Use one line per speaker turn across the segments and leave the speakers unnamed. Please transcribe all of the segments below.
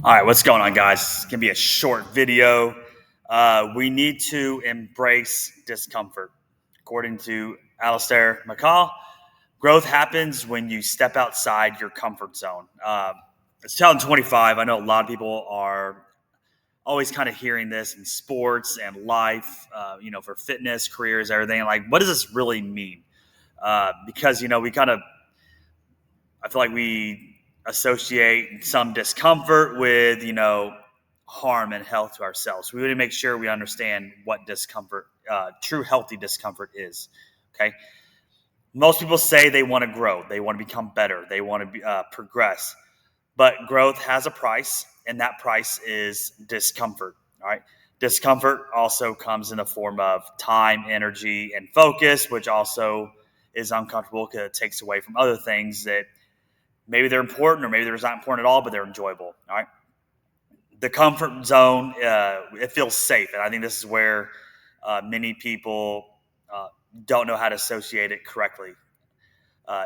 All right, what's going on, guys? It's going to be a short video. We need to embrace discomfort. According to Alistair McCall, growth happens when you step outside your comfort zone. It's 2025. I know a lot of people are always kind of hearing this in sports and life, for fitness, careers, everything. Like, what does this really mean? Because, we kind of I feel like we associate some discomfort with, harm and health to ourselves. We want to make sure we understand what discomfort, true healthy discomfort is. Okay. Most people say they want to grow, they want to become better, they want to progress, but growth has a price, and that price is discomfort. All right. Discomfort also comes in the form of time, energy, and focus, which also is uncomfortable because it takes away from other things that maybe they're important, or maybe they're not important at all, but they're enjoyable. All right. The comfort zone, it feels safe. And I think this is where many people uh, don't know how to associate it correctly.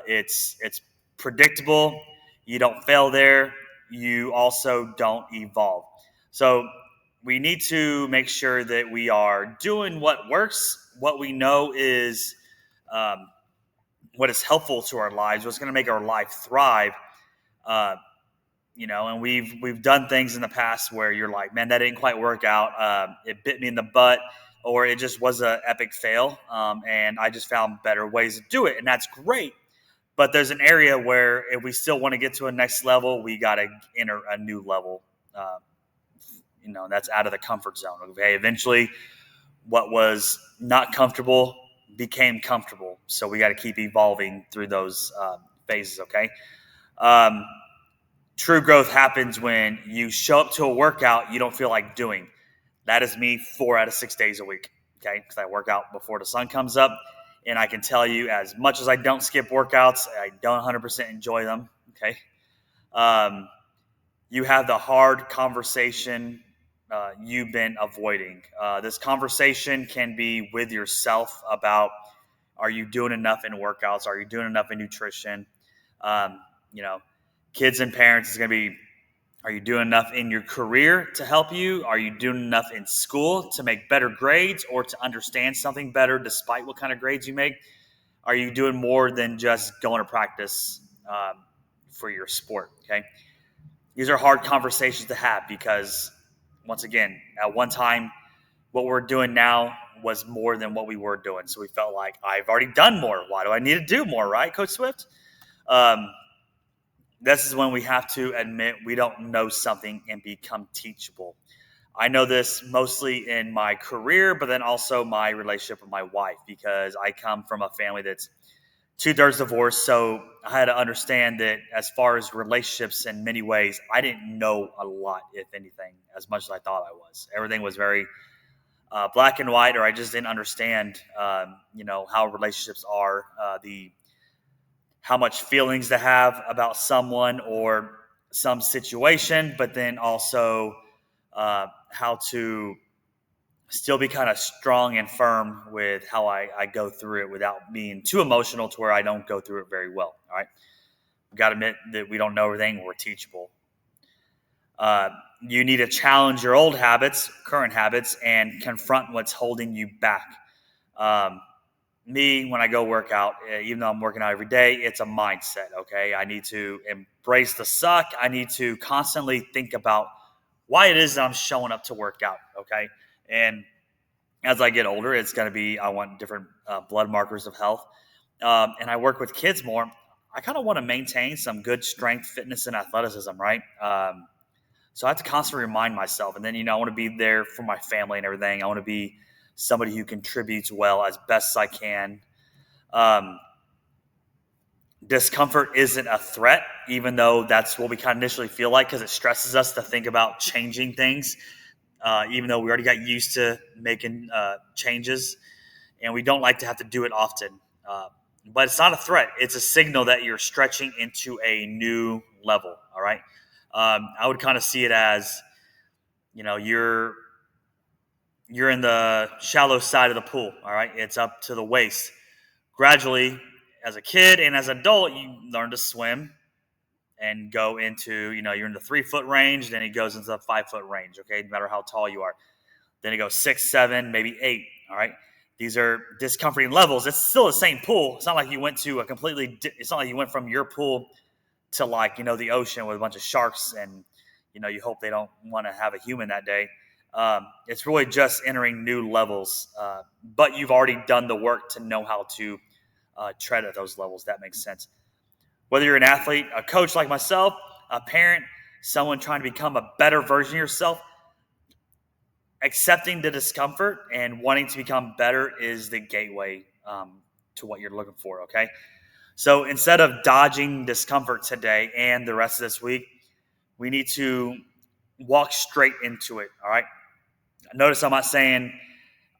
It's predictable. You don't fail there. You also don't evolve. So we need to make sure that we are doing what works, what we know is um, what is helpful to our lives, what's going to make our life thrive. Uh, and we've done things in the past where you're like, man, that didn't quite work out. It bit me in the butt, or it just was an epic fail, and I just found better ways to do it, and that's great. But there's an area where if we still want to get to a next level, we got to enter a new level. Uh, that's out of the comfort zone. Okay, eventually, what was not comfortable became comfortable. So we got to keep evolving through those phases. Okay. Um, True growth happens when you show up to a workout you don't feel like doing. That is me 4 out of 6 days a week. Okay. Because I work out before the sun comes up. And I can tell you, as much as I don't skip workouts, I don't 100% enjoy them. Okay. Um, you have the hard conversation you've been avoiding. This conversation can be with yourself about, are you doing enough in workouts? Are you doing enough in nutrition? Um, you know, Kids and parents is going to be, are you doing enough in your career to help you? Are you doing enough in school to make better grades or to understand something better despite what kind of grades you make? Are you doing more than just going to practice for your sport? Okay. These are hard conversations to have because, once again, at one time, what we're doing now was more than what we were doing. So we felt like, I've already done more. Why do I need to do more? Right, Coach Swift? Um, this is when we have to admit we don't know something and become teachable. I know this mostly in my career, but then also my relationship with my wife, because I come from a family that's two-thirds divorced. So I had to understand that as far as relationships, in many ways, I didn't know a lot, if anything, as much as I thought I was. Everything was very black and white, or I just didn't understand, how relationships are, the how much feelings to have about someone or some situation, but then also how to still be kind of strong and firm with how I go through it without being too emotional to where I don't go through it very well. All right. We got to admit that we don't know everything. We're teachable. Uh, you need to challenge your old habits, current habits, and confront what's holding you back. Um, Me, when I go work out, even though I'm working out every day, it's a mindset. Okay. I need to embrace the suck. I need to constantly think about why it is that I'm showing up to work out. Okay. And as I get older, it's going to be, I want different blood markers of health. And I work with kids more. I kind of want to maintain some good strength, fitness, and athleticism, right? So I have to constantly remind myself. And then, I want to be there for my family and everything. I want to be somebody who contributes well as best as I can. Um, Discomfort isn't a threat, even though that's what we kind of initially feel like, because it stresses us to think about changing things, even though we already got used to making changes, and we don't like to have to do it often. Uh, but it's not a threat. It's a signal that you're stretching into a new level. All right. I would kind of see it as, you're in the shallow side of the pool. All right. It's up to the waist. Gradually, as a kid and as an adult, you learn to swim. and go into, you're in the 3 foot range, then it goes into the 5 foot range, okay, no matter how tall you are. Then it goes 6, 7, maybe 8, all right? These are discomforting levels. It's still the same pool. It's not like you went to it's not like you went from your pool to the ocean with a bunch of sharks and, you hope they don't want to have a human that day. It's really just entering new levels, but you've already done the work to know how to tread at those levels. That makes sense. Whether you're an athlete, a coach like myself, a parent, someone trying to become a better version of yourself, accepting the discomfort and wanting to become better is the gateway to what you're looking for, okay? So instead of dodging discomfort today and the rest of this week, we need to walk straight into it, all right? Notice I'm not saying,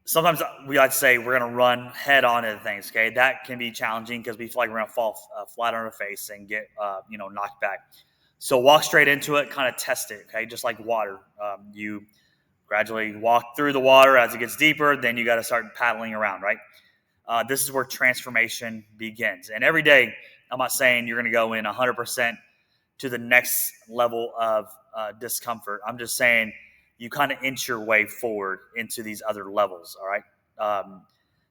sometimes we like to say we're going to run head on into things, okay? That can be challenging because we feel like we're going to fall flat on our face and get, knocked back. So walk straight into it, kind of test it, okay? Just like water. You gradually walk through the water as it gets deeper, then you got to start paddling around, right? This is where transformation begins. And every day, I'm not saying you're going to go in 100% to the next level of discomfort. I'm just saying you kind of inch your way forward into these other levels, all right?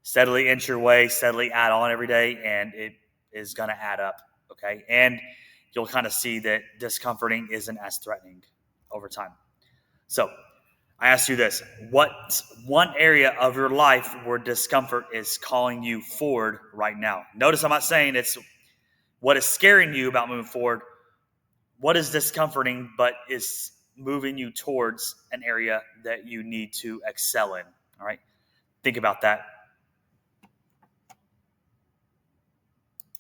Steadily inch your way, steadily add on every day, and it is going to add up, okay? And you'll kind of see that discomforting isn't as threatening over time. So I ask you this: what's one area of your life where discomfort is calling you forward right now? Notice I'm not saying it's what is scaring you about moving forward. What is discomforting but is moving you towards an area that you need to excel in? All right. Think about that.